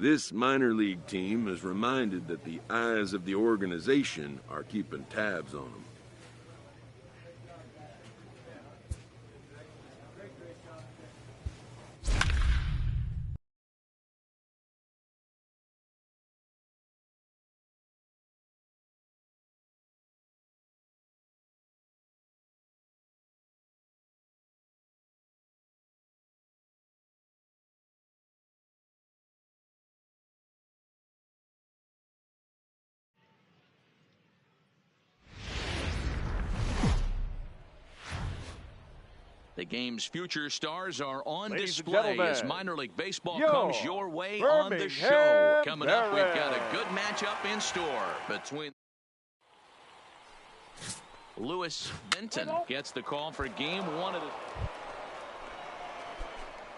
This minor league team is reminded that the eyes of the organization are keeping tabs on them. The game's future stars are on display as minor league baseball comes your way on the show. Birmingham Coming up, we've got a good matchup in store between Lewis Benton gets the call for game one of the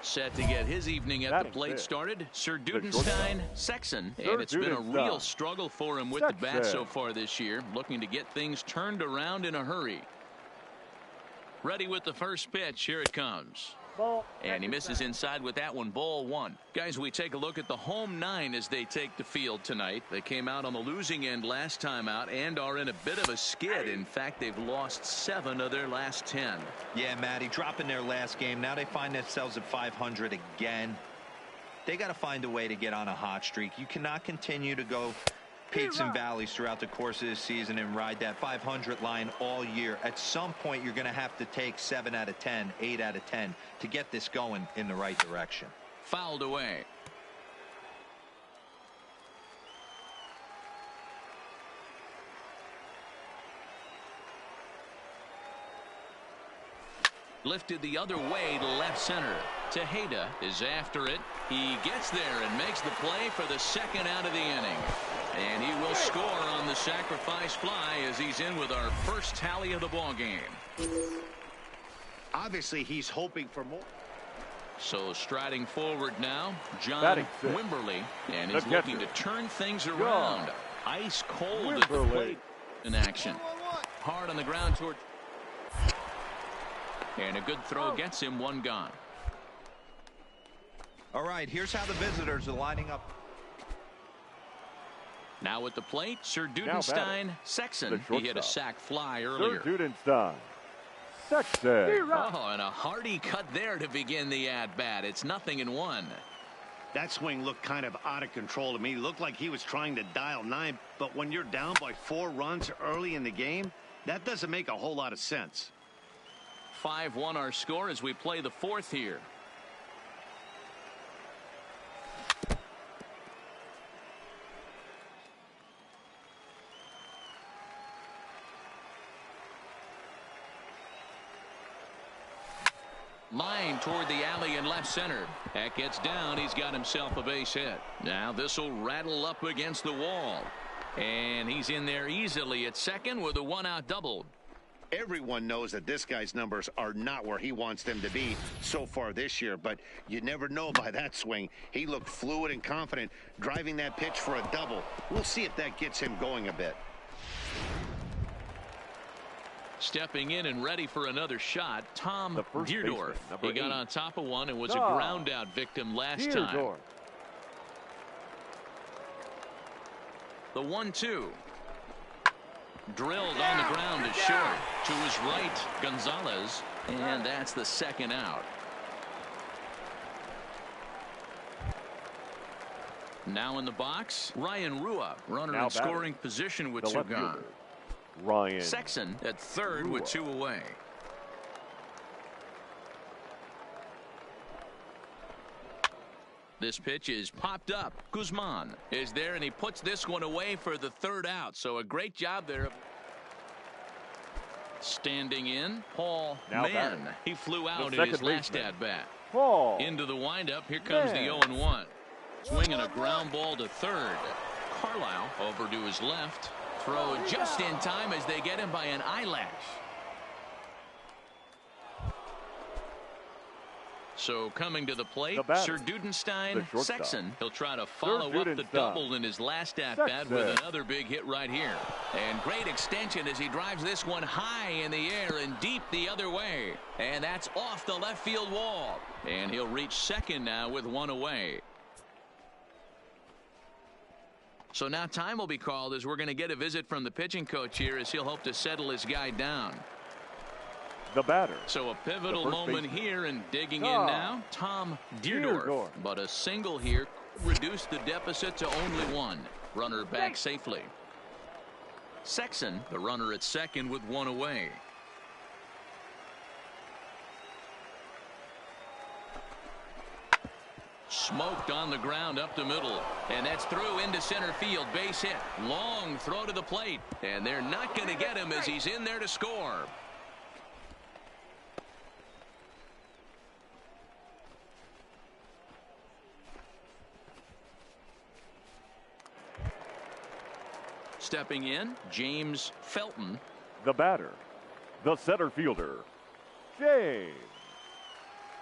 set to get his evening at the plate started. Sir Dudenstein, Sexton, and it's been a real struggle for him with the bat so far this year, looking to get things turned around in a hurry. Ready with the first pitch. Here it comes. And he misses inside with that one. Ball one. Guys, we take a look at the home nine as they take the field tonight. They came out on the losing end last time out and are in a bit of a skid. In fact, they've lost 7 of their last 10. Yeah, Matty, dropping their last game. Now they find themselves at 500 again. They got to find a way to get on a hot streak. You cannot continue to go peaks and valleys throughout the course of this season and ride that 500 line all year. At some point, you're going to have to take 7 out of 10, 8 out of 10 to get this going in the right direction. Fouled away. Lifted the other way to left center. Tejeda is after it. He gets there and makes the play for the second out of the inning. And he will score on the sacrifice fly as he's in with our first tally of the ball game. Obviously, he's hoping for more. So striding forward now, John Wimberly, and he's looking to turn things around. Ice cold at the plate in action. Hard on the ground toward. And a good throw gets him one gone. All right, here's how the visitors are lining up. Now at the plate, Sir Dudenstein, Sexton. He hit a sac fly earlier. Sir Dudenstein, Sexton. Oh, and a hearty cut there to begin the at-bat. It's 0-1. That swing looked kind of out of control to me. It looked like he was trying to dial 9, but when you're down by 4 runs early in the game, that doesn't make a whole lot of sense. 5-1 our score as we play the 4th here. Line toward the alley in left center. That gets down. He's got himself a base hit. Now this will rattle up against the wall. And he's in there easily at second with a 1-out double. Everyone knows that this guy's numbers are not where he wants them to be so far this year, but you never know by that swing. He looked fluid and confident driving that pitch for a double. We'll see if that gets him going a bit. Stepping in and ready for another shot, Tom Deerdorf. He got on top of one and was a ground out victim last time. The 1-2. Drilled on the ground to short. To his right, Gonzalez. And that's the second out. Now in the box, Ryan Rua. Runner in scoring position with 2 gone. Ryan Sexton at third with 2 away. This pitch is popped up. Guzman is there and he puts this one away for the 3rd out. So a great job there. Standing in, Paul Mann. He flew out in his last at bat. Into the windup. Here comes the 0-1. Swinging a ground ball to third. Carlisle over to his left. Throw just in time as they get him by an eyelash. So coming to the plate, Sir Dudenstein, Sexton. He'll try to follow up the double in his last at-bat with another big hit right here. And great extension as he drives this one high in the air and deep the other way. And that's off the left field wall. And he'll reach second now with 1 away. So now time will be called as we're going to get a visit from the pitching coach here as he'll hope to settle his guy down. The batter. So a pivotal moment here, and digging in now, Tom Deerdorf. But a single here reduced the deficit to only one. Runner back safely. Sexson, the runner at second with one away. Smoked on the ground up the middle, and that's through into center field. Base hit. Long throw to the plate, and they're not going to get him as he's in there to score. Stepping in, James Felton. The batter, the center fielder, James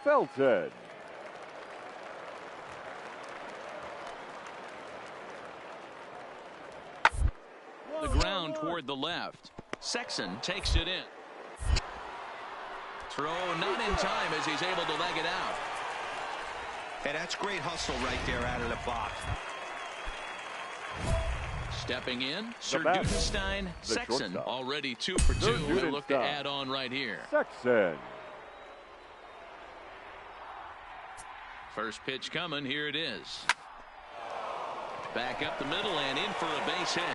Felton. The ground toward the left. Sexson takes it in. Throw not in time as he's able to leg it out. Hey, that's great hustle right there out of the box. Stepping in, Sir Dudenstein. Sexson already 2 for 2. He'll look to add on right here. Sexson. First pitch coming. Here it is. Back up the middle and in for a base hit.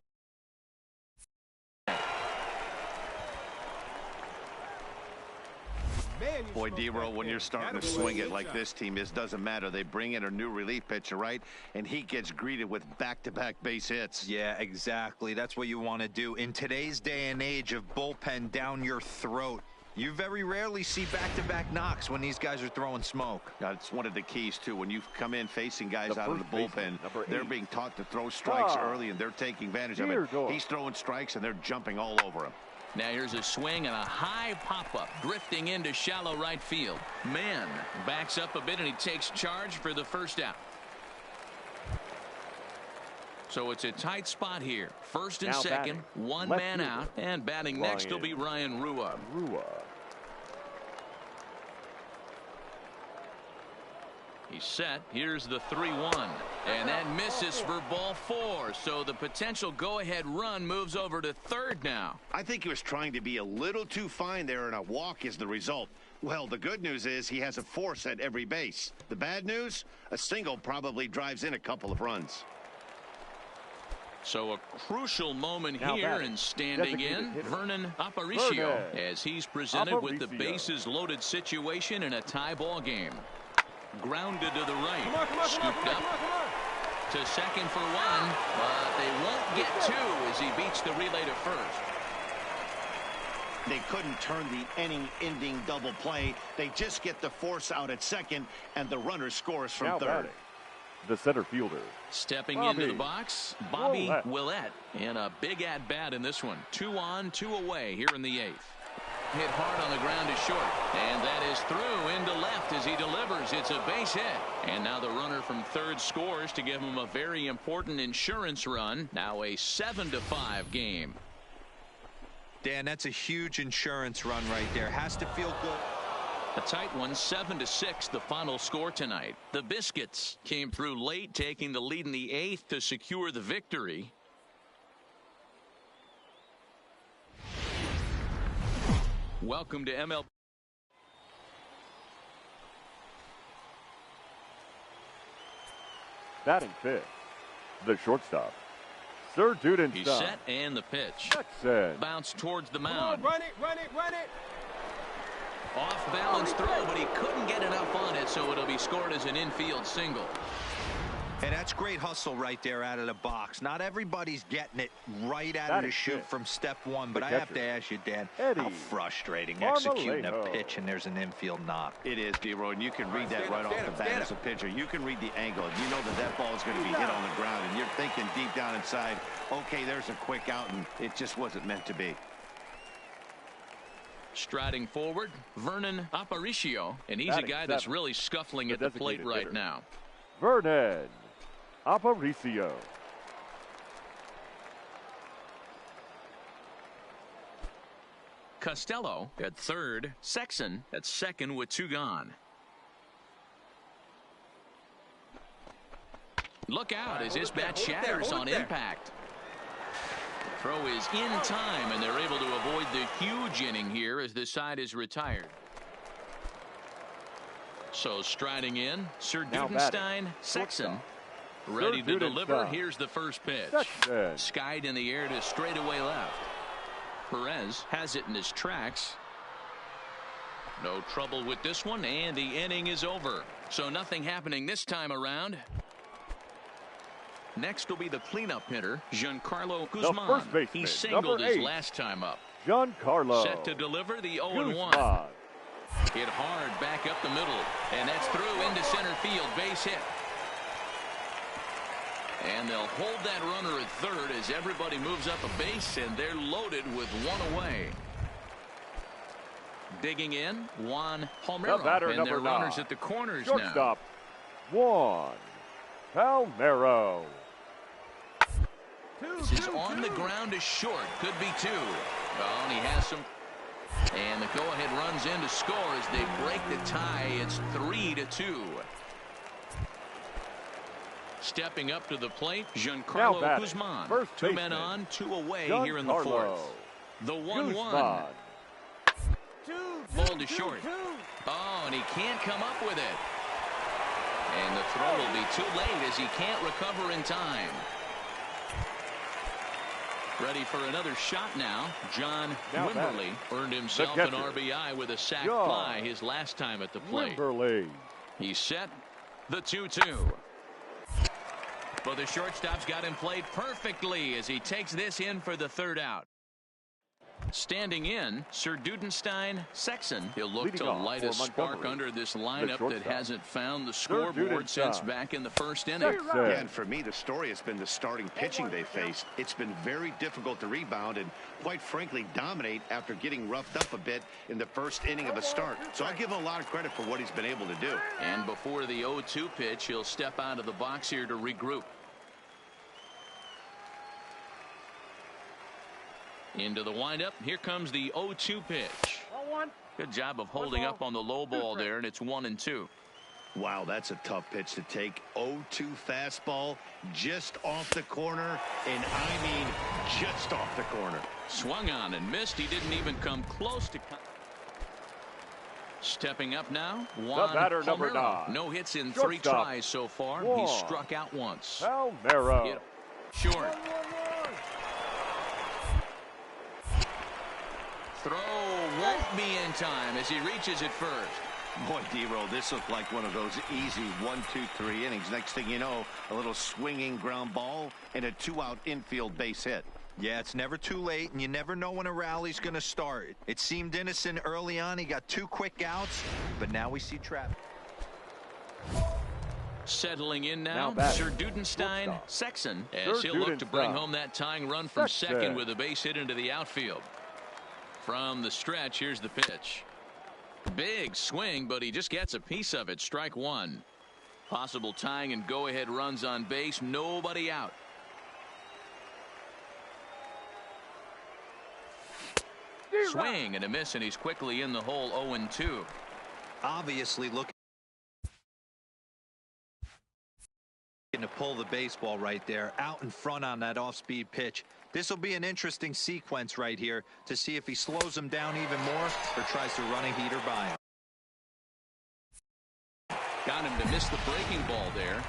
Boy, D-Roll, when you're starting to swing it like this team is, doesn't matter. They bring in a new relief pitcher, right? And he gets greeted with back-to-back base hits. Yeah, exactly. That's what you want to do. In today's day and age of bullpen down your throat, you very rarely see back-to-back knocks when these guys are throwing smoke. It's one of the keys, too. When you come in facing guys out of the bullpen, they're being taught to throw strikes early, and they're taking advantage of it. He's throwing strikes, and they're jumping all over him. Now here's a swing and a high pop-up drifting into shallow right field. Mann backs up a bit and he takes charge for the first out. So it's a tight spot here. First and second, one man out, and batting next will be Ryan Rua. He's set. Here's the 3-1. And that misses for ball 4. So the potential go-ahead run moves over to third now. I think he was trying to be a little too fine there, and a walk is the result. Well, the good news is he has a force at every base. The bad news? A single probably drives in a couple of runs. So a crucial moment here, and standing in, Vernon Aparicio, as he's presented with the bases-loaded situation in a tie ball game. Grounded to the right, scooped up to second for one, but they won't get two as he beats the relay to first. They couldn't turn the inning-ending double play. They just get the force out at second, and the runner scores from third. The center fielder. Stepping into the box, Bobby Willett, and a big at-bat in this one. 2 on, 2 away here in the 8th. Hit hard on the ground is short, and that is through into left as he delivers. It's a base hit, and now the runner from third scores to give him a very important insurance run. Now a 7-5 game. Dan, that's a huge insurance run right there. Has to feel good. A tight one, 7-6, the final score tonight. The Biscuits came through late, taking the lead in the 8th to secure the victory. Welcome to MLB. Batting fifth, the shortstop, Sir Dudenstein. He's set, and the pitch. Bounce towards the mound. Run it, run it, run it. Off balance throw, but he couldn't get enough on it, so it'll be scored as an infield single. And that's great hustle right there out of the box. Not everybody's getting it right out of the chute from step one, but I have to ask you, Dan, how frustrating executing a pitch and there's an infield knock. It is, D-Roy, and you can read that right off the bat as a pitcher. You can read the angle. You know that that ball is going to be hit on the ground, and you're thinking deep down inside, okay, there's a quick out, and it just wasn't meant to be. Striding forward, Vernon Aparicio, and he's a guy that's really scuffling at the plate right now. Vernon Aparicio. Costello at third, Sexson at second with 2 gone. Look out as his bat shatters on impact. Throw is in time, and they're able to avoid the huge inning here as the side is retired. So striding in, Dudenstein, Sexton. Ready to deliver. Here's the first pitch. Skied in the air to straightaway left. Perez has it in his tracks. No trouble with this one, and the inning is over. So nothing happening this time around. Next will be the cleanup hitter, Giancarlo Guzman. He singled his last time up. Giancarlo. Set to deliver the 0-1. Hit hard back up the middle, and that's through into center field. Base hit. And they'll hold that runner at third as everybody moves up a base, and they're loaded with one away. Digging in, Juan Palmeiro, and their runners at the corners now. Shortstop, Juan Palmeiro. This is on the ground is short. Could be two. Oh, and he has some. And the go-ahead runs in to score as they break the tie. It's 3-2. Stepping up to the plate, Giancarlo Guzman. Two men on, two away here in the fourth. The 1-1. Ball to short. Oh, and he can't come up with it. And the throw will be too late as he can't recover in time. Ready for another shot now. John Wimberly earned himself an RBI with a sac fly his last time at the plate. He's set. The 2-2. But the shortstop's got him played perfectly as he takes this in for the third out. Standing in, Dudenstein, Sexton. He'll look to light a spark under this lineup that hasn't found the scoreboard since back in the first inning. Yeah, and for me, the story has been the starting pitching they faced. It's been very difficult to rebound and, quite frankly, dominate after getting roughed up a bit in the first inning of a start. So I give him a lot of credit for what he's been able to do. And before the 0-2 pitch, he'll step out of the box here to regroup. Into the windup. Here comes the 0-2 pitch. Good job of holding up on the low ball there, and it's 1-2. Wow, that's a tough pitch to take. 0-2 fastball just off the corner, and I mean just off the corner. Swung on and missed. He didn't even come close to. Stepping up now, Juan Palmeiro. No hits in 3 tries so far. He's struck out once. Palmeiro. Short. Throw won't be in time as he reaches it first. Boy, D-Roll, this looked like one of those easy 1-2-3 innings. Next thing you know, a little swinging ground ball and a 2-out infield base hit. Yeah, it's never too late, and you never know when a rally's going to start. It seemed innocent early on. He got 2 quick outs, but now we see traffic. Settling in now, Dudenstein, Sexton, as he'll look to bring home that tying run from second with a base hit into the outfield. From the stretch, here's the pitch. Big swing, but he just gets a piece of it. Strike one. Possible tying and go-ahead runs on base. Nobody out. Swing and a miss, and he's quickly in the hole. 0-2. Obviously looking to pull the baseball right there out in front on that off-speed pitch. This will be an interesting sequence right here to see if he slows him down even more or tries to run a heater by him. Got him to miss the breaking ball there.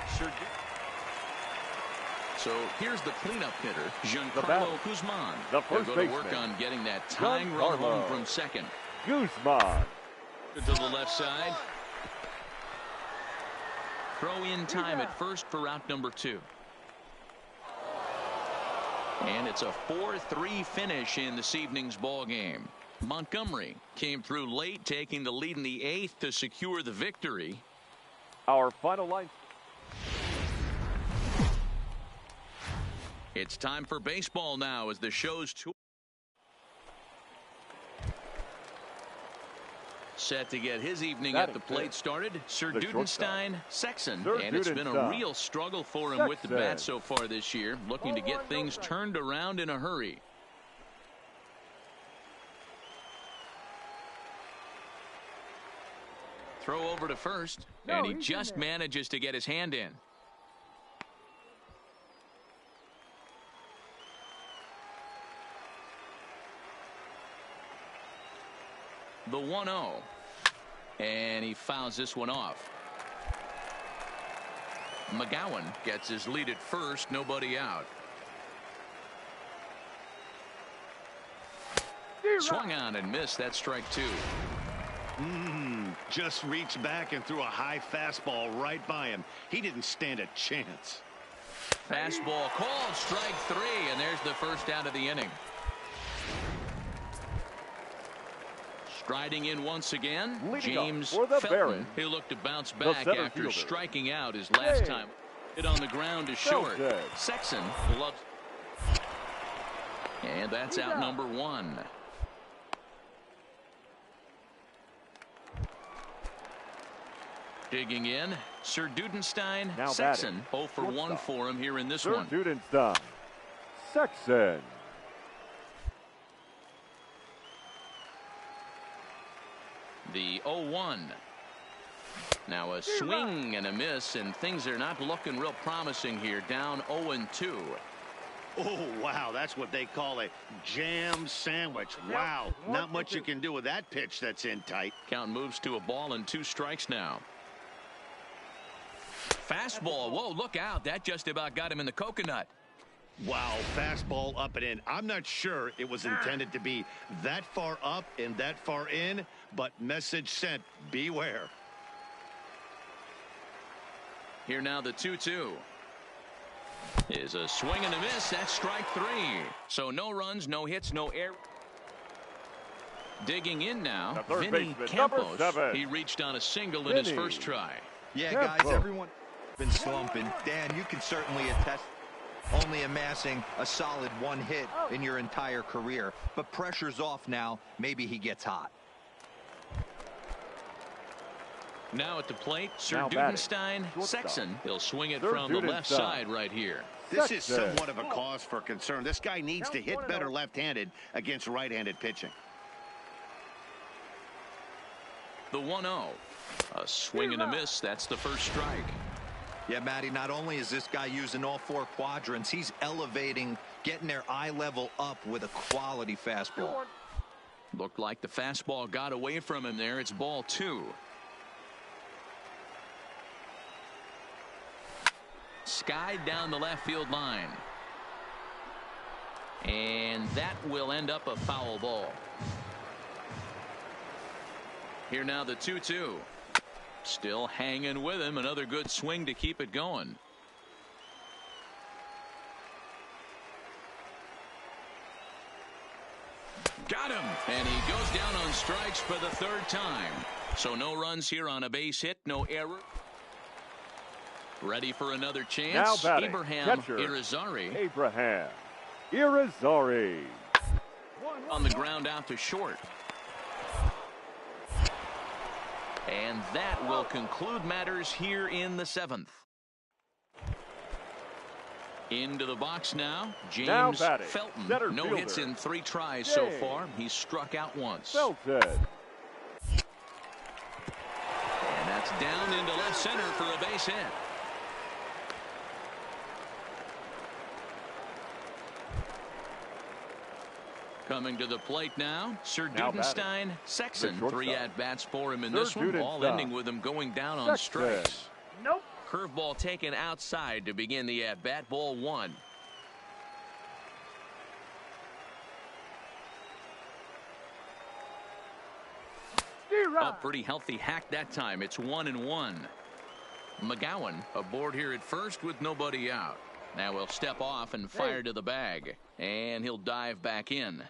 So here's the cleanup hitter, Giancarlo Guzman. He'll go to work on getting that tying run home from second. Guzman. To the left side. Throw in time at first for out number 2. And it's a 4-3 finish in this evening's ball game. Montgomery came through late, taking the lead in the 8th to secure the victory. Our final line. It's time for baseball now as the show's set to get his evening at the plate started. Dudenstein, Sexton, and it's been a real struggle for him with the bat so far this year, looking to get things turned around in a hurry. Throw over to first, and he just manages to get his hand in. The 1-0. And he fouls this one off. McGowan gets his lead at first, nobody out. Swung on and missed. That strike two. Just reached back and threw a high fastball right by him. He didn't stand a chance. Fastball called, strike three, and there's the first out of the inning. Striding in once again, James Felton, who looked to bounce back after striking out his last time. Hit on the ground is short. Sexton loves. And that's out number one. Digging in, Sir Dudenstein. Now Sexton 0 for 1 for him here in this one. Sir Dudenstein. Sexton. The 0-1. Now a swing and a miss, and things are not looking real promising here. Down 0-2. Oh, wow, that's what they call a jam sandwich. Wow, not much you can do with that pitch that's in tight. Count moves to a ball and 2 strikes now. Fastball. Whoa, look out. That just about got him in the coconut. Wow, fastball up and in. I'm not sure it was intended to be that far up and that far in, but message sent, beware. Here now the 2-2. Is a swing and a miss. That's strike 3. So no runs, no hits, no error. Digging in now, Vinny Campos. He reached on a single in his first try. Yeah, guys, everyone been slumping. Dan, you can certainly attest. Only amassing a solid 1 hit in your entire career. But pressure's off now. Maybe he gets hot. Now at the plate, Sir Dudenstein. Sexton. He'll swing it from the left side right here. This is somewhat of a cause for concern. This guy needs to hit better left-handed against right-handed pitching. The 1-0. A swing and a miss. That's the first strike. Yeah, Matty, not only is this guy using all 4 quadrants, he's elevating, getting their eye level up with a quality fastball. Looked like the fastball got away from him there. It's ball 2. Skied down the left field line. And that will end up a foul ball. Here now the 2-2. Still hanging with him. Another good swing to keep it going. Got him. And he goes down on strikes for the 3rd time. So no runs here on a base hit. No error. Ready for another chance. Now Abraham Irizarry. Abraham Irizarry. On the ground out to short. And that will conclude matters here in the 7th. Into the box now, James Felton. No hits in 3 tries so far. He's struck out once. Felton. And that's down into left center for a base hit. Coming to the plate now, Sir Dudenstein. Sexton. 3 at-bats for him in this one. All ending with him going down on strikes. Nope. Curveball taken outside to begin the at-bat. Ball 1. A pretty healthy hack that time. It's 1-1. McGowan aboard here at first with nobody out. Now he'll step off and fire to the bag. And he'll dive back in.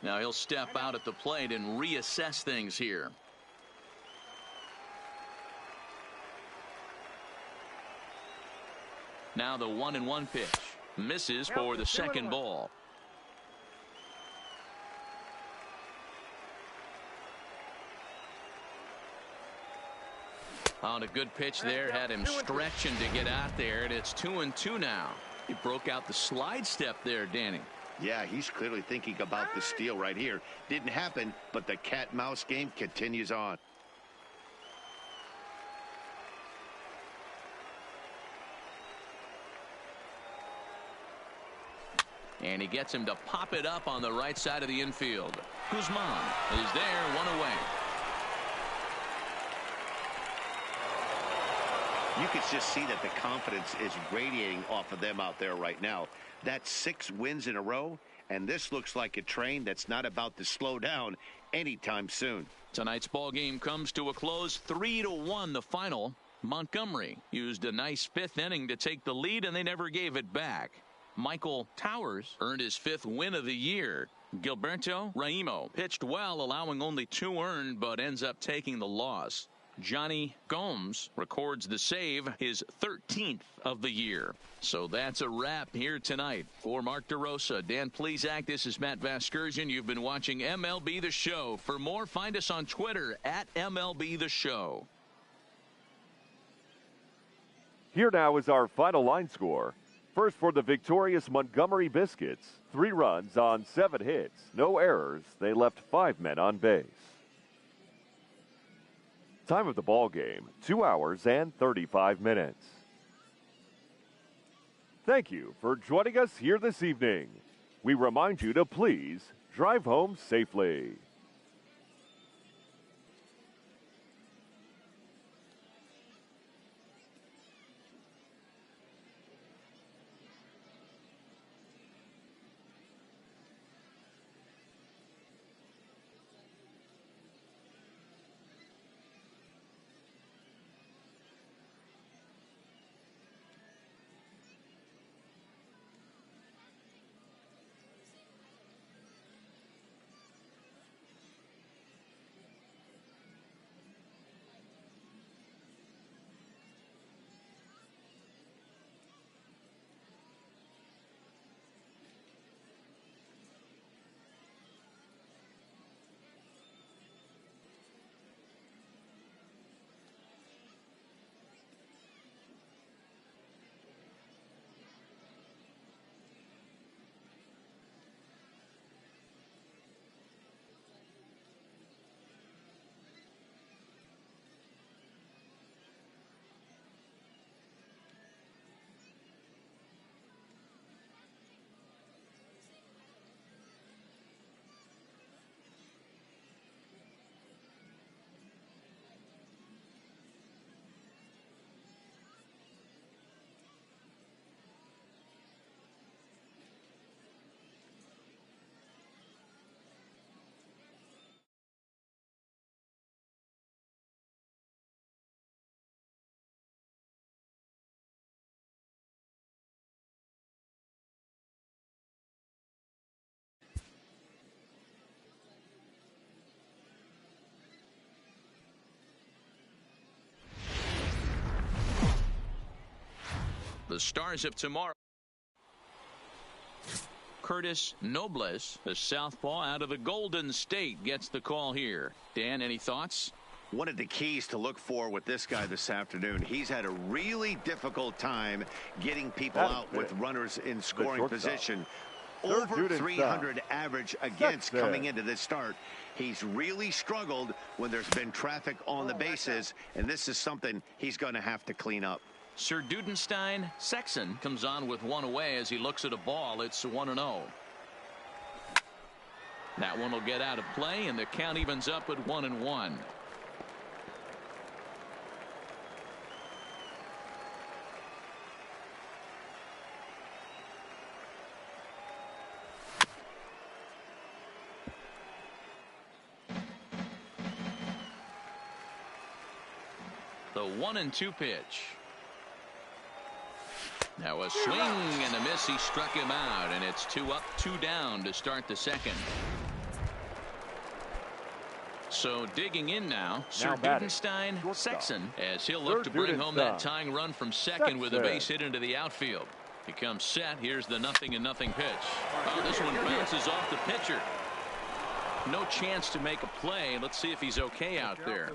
Now he'll step out at the plate and reassess things here. Now the 1-1 pitch. Misses for the second ball. On a good pitch there. Had him stretching to get out there. And it's 2-2 now. He broke out the slide step there, Danny. Yeah, he's clearly thinking about the steal right here. Didn't happen, but the cat-mouse game continues on. And he gets him to pop it up on the right side of the infield. Guzman is there, one away. You can just see that the confidence is radiating off of them out there right now. That's 6 wins in a row, and this looks like a train that's not about to slow down anytime soon. Tonight's ball game comes to a close, 3-1 the final. Montgomery used a nice 5th inning to take the lead, and they never gave it back. Michael Towers earned his 5th win of the year. Gilberto Raimo pitched well, allowing only 2 earned, but ends up taking the loss. Johnny Gomes records the save, his 13th of the year. So that's a wrap here tonight. For Mark DeRosa, Dan Plesac, this is Matt Vasgersian. You've been watching MLB The Show. For more, find us on Twitter at MLB The Show. Here now is our final line score. First for the victorious Montgomery Biscuits. 3 runs on 7 hits. No errors. They left 5 men on base. Time of the ball game, 2 hours and 35 minutes. Thank you for joining us here this evening. We remind you to please drive home safely. The stars of tomorrow. Curtis Nobles, the southpaw out of the Golden State, gets the call here. Dan, any thoughts? One of the keys to look for with this guy this afternoon, he's had a really difficult time getting people out with runners in scoring position. Over 300 average against coming into this start. He's really struggled when there's been traffic on the bases, and this is something he's going to have to clean up. Sir Dudenstein Sexton comes on with 1 away as he looks at a ball. It's 1-0. That one will get out of play, and the count evens up at 1-1. The 1-2 pitch. Now a swing and a miss. He struck him out, and it's 2 up, 2 down to start the second. So digging in now, Sir Dudenstein Sexton, as he'll look to bring home that tying run from second with a base hit into the outfield. He comes set. Here's the 0-0 pitch. Oh, this one bounces off the pitcher. No chance to make a play. Let's see if he's okay out there.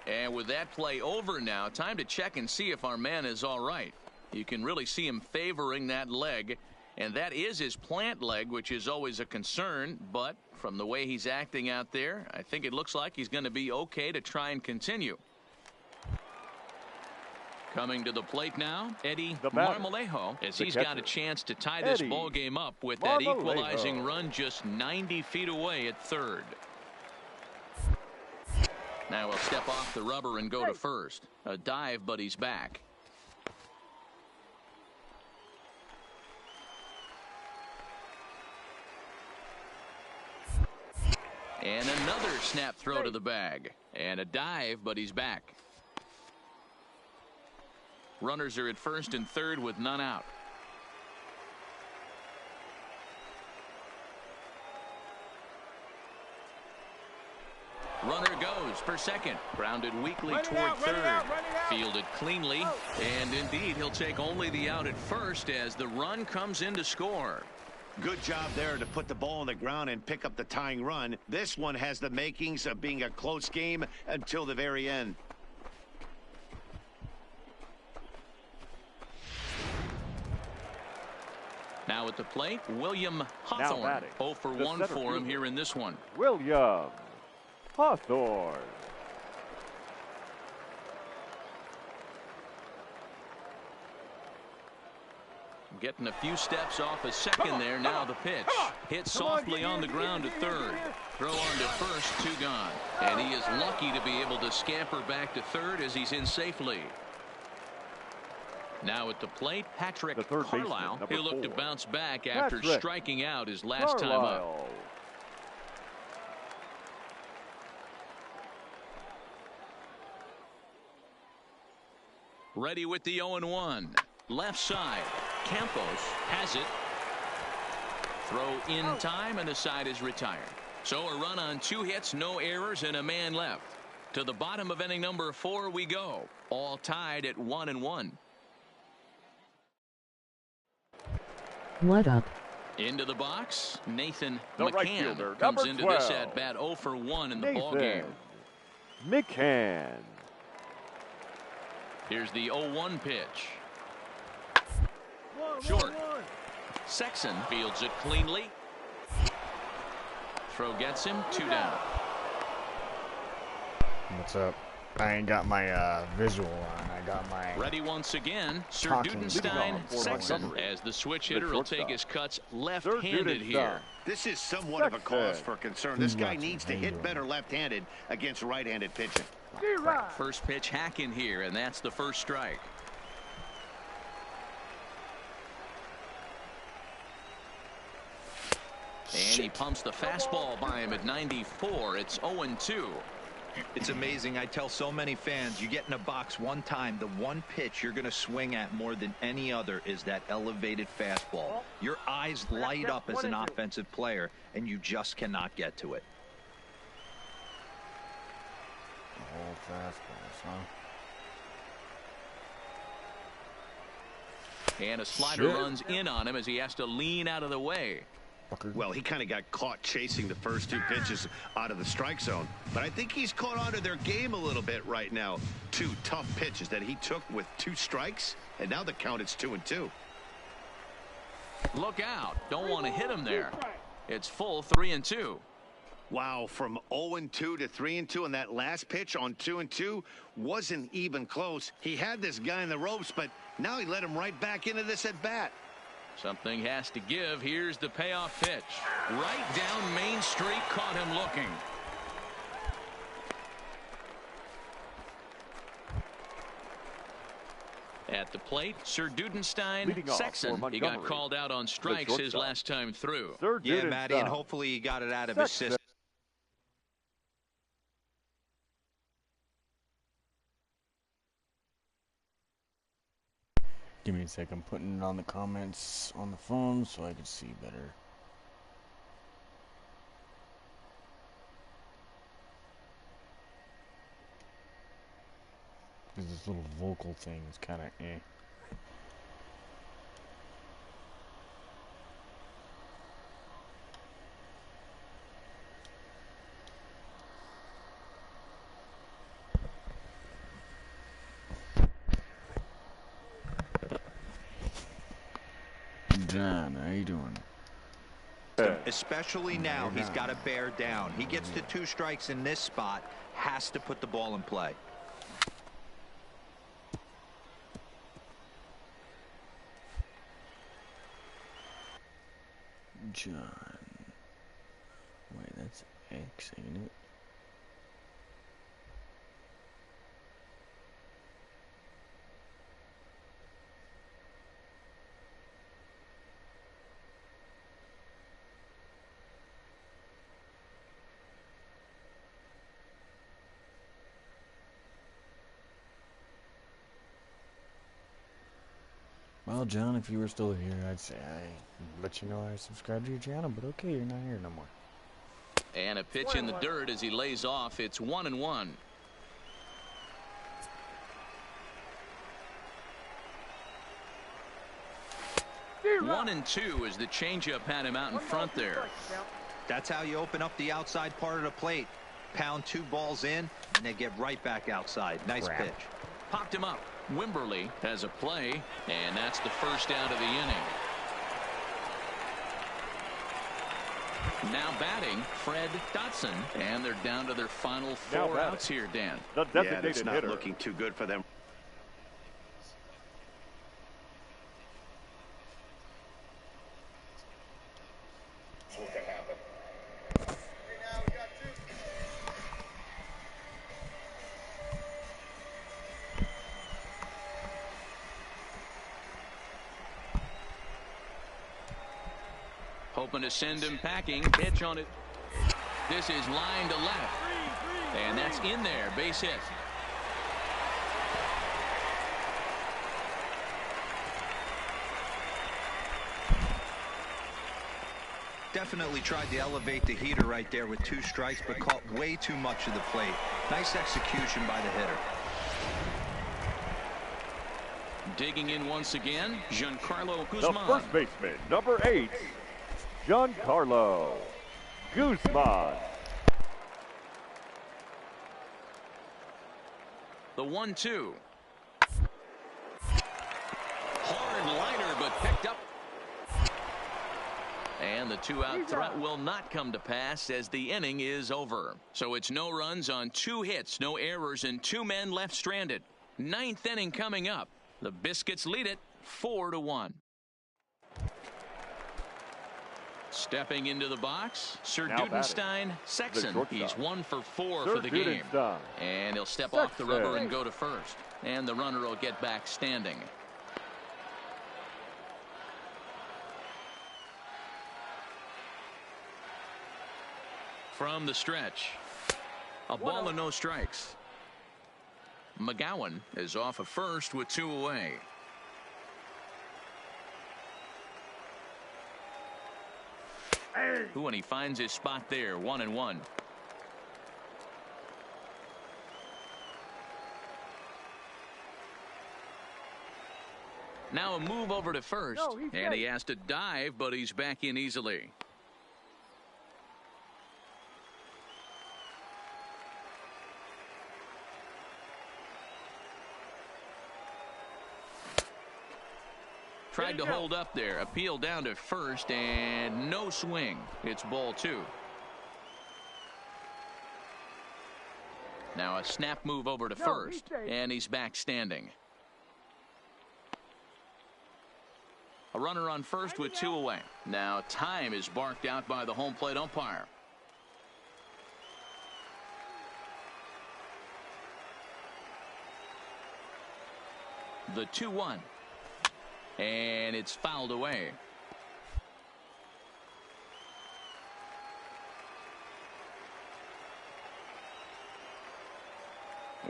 And with that play over now, time to check and see if our man is all right. You can really see him favoring that leg, and that is his plant leg, which is always a concern. But from the way he's acting out there, I think it looks like he's going to be okay to try and continue. Coming to the plate now, Eddie Marmolejo, as he's got a chance to tie this ball game up with that equalizing run just 90 feet away at third. Now he'll step off the rubber and go to first. A dive, but he's back. And another snap throw to the bag. And a dive, but he's back. Runners are at first and third with none out. Runner goes for second. Grounded weakly toward third. Fielded cleanly. And indeed, he'll take only the out at first as the run comes in to score. Good job there to put the ball on the ground and pick up the tying run. This one has the makings of being a close game until the very end. Now at the plate, William Hawthorne. 0 for 1 for him here in this one. William Hawthorne. Getting a few steps off a second there. Now the pitch. Hit softly on the ground to third. Throw on to first, 2 gone. And he is lucky to be able to scamper back to third as he's in safely. Now at the plate, Patrick Carlisle. He'll look to bounce back after striking out his last time up. Ready with the 0-1. Left side. Campos has it. Throw in time, and the side is retired. So a run on 2 hits, no errors, and a man left. To the bottom of inning number 4 we go. All tied at 1-1. What up? Into the box, Nathan McCann comes into this at bat 0 for 1 in the ball game. McCann. Here's the 0-1 pitch. Short. Sexton fields it cleanly. Throw gets him, 2 down. What's up? I ain't got my visual on. I got my ready once again. Dudenstein Sexton as the switch hitter will take his cuts left-handed here. This is somewhat of a cause for concern. This guy needs to hit better left-handed against right-handed pitching. First pitch hack in here, and that's the first strike. And he pumps the fastball by him at 94. It's 0-2. It's amazing. I tell so many fans, you get in a box one time, the one pitch you're going to swing at more than any other is that elevated fastball. Your eyes light up as an offensive player, and you just cannot get to it. All fastballs, huh? And a slider runs in on him as he has to lean out of the way. Well, he kind of got caught chasing the first 2 pitches out of the strike zone. But I think he's caught on to their game a little bit right now. 2 tough pitches that he took with 2 strikes. And now the count is 2-2. Look out. Don't want to hit him there. It's full 3-2. Wow, from 0-2 to 3-2, and that last pitch on 2-2 wasn't even close. He had this guy in the ropes, but now he let him right back into this at bat. Something has to give. Here's the payoff pitch. Right down Main Street, caught him looking. At the plate, Sir Dudenstein Sexton. He got called out on strikes his last time through. Yeah, Matty, and hopefully he got it out of his system. Give me a sec. I'm putting it on the comments on the phone so I can see better. Because this little vocal thing is kind of eh. John, how you doing? Especially now, he's got to bear down. He gets to 2 strikes in this spot, has to put the ball in play. John. Wait, that's X, ain't it? Well, John, if you were still here, I'd say I let you know I subscribed to your channel, but okay, you're not here no more. And a pitch in the dirt as he lays off. It's 1-1. One and two as the changeup had him out in front there. That's how you open up the outside part of the plate. Pound 2 balls in, and they get right back outside. Nice pitch. Popped him up. Wimberly has a play, and that's the first out of the inning. Now batting, Fred Dotson, and they're down to their final 4 outs here, Dan. Yeah, it's not looking too good for them. Hoping to send him packing. Pitch on it. This is line to left. And that's in there. Base hit. Definitely tried to elevate the heater right there with 2 strikes, but caught way too much of the plate. Nice execution by the hitter. Digging in once again, Giancarlo Guzman. The first baseman, number 8, Giancarlo Guzman. The 1-2. Hard liner, but picked up. And the 2-out threat will not come to pass as the inning is over. So it's no runs on 2 hits, no errors, and 2 men left stranded. 9th inning coming up. The Biscuits lead it 4-1. Stepping into the box, Sir Dudenstein Sexton. He's 1 for 4 for the game. And he'll step off the rubber and go to first. And the runner will get back standing. From the stretch, a ball and no strikes. McGowan is off of first with 2 away. Ooh, and he finds his spot there, 1-1. Now a move over to first, and he has to dive, but he's back in easily. Tried to hold up there. Appeal down to first, and no swing. It's ball 2. Now a snap move over to first, and he's back standing. A runner on first with 2 away. Now time is barked out by the home plate umpire. The 2-1. And it's fouled away.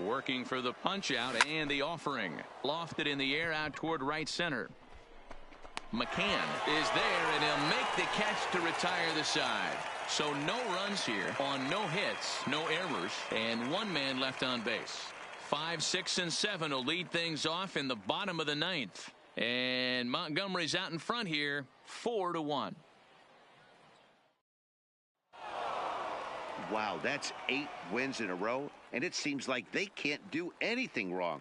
Working for the punch out and the offering. Lofted in the air out toward right center. McCann is there, and he'll make the catch to retire the side. So no runs here on no hits, no errors, and 1 man left on base. 5, 6, and 7 will lead things off in the bottom of the 9th. And Montgomery's out in front here, 4-1. Wow, that's 8 wins in a row, and it seems like they can't do anything wrong.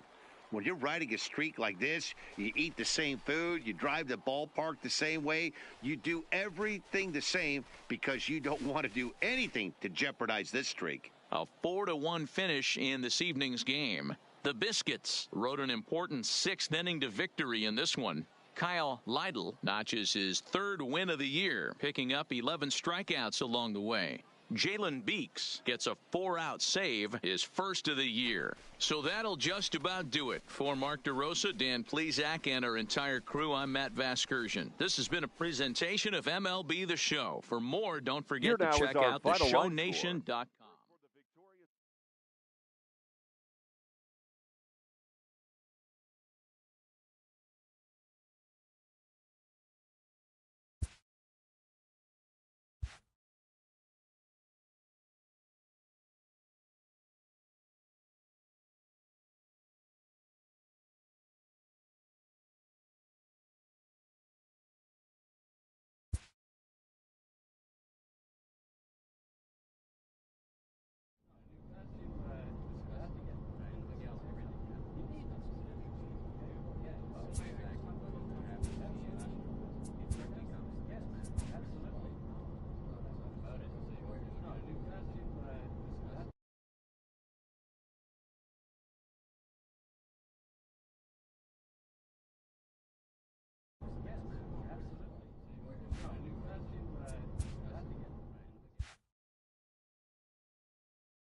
When you're riding a streak like this, you eat the same food, you drive the ballpark the same way, you do everything the same because you don't want to do anything to jeopardize this streak. A 4-1 finish in this evening's game. The Biscuits rode an important 6th inning to victory in this one. Kyle Lytle notches his 3rd win of the year, picking up 11 strikeouts along the way. Jalen Beeks gets a 4-out save, his 1st of the year. So that'll just about do it. For Mark DeRosa, Dan Plesac, and our entire crew, I'm Matt Vasgersian. This has been a presentation of MLB The Show. For more, don't forget to check out theshownation.com.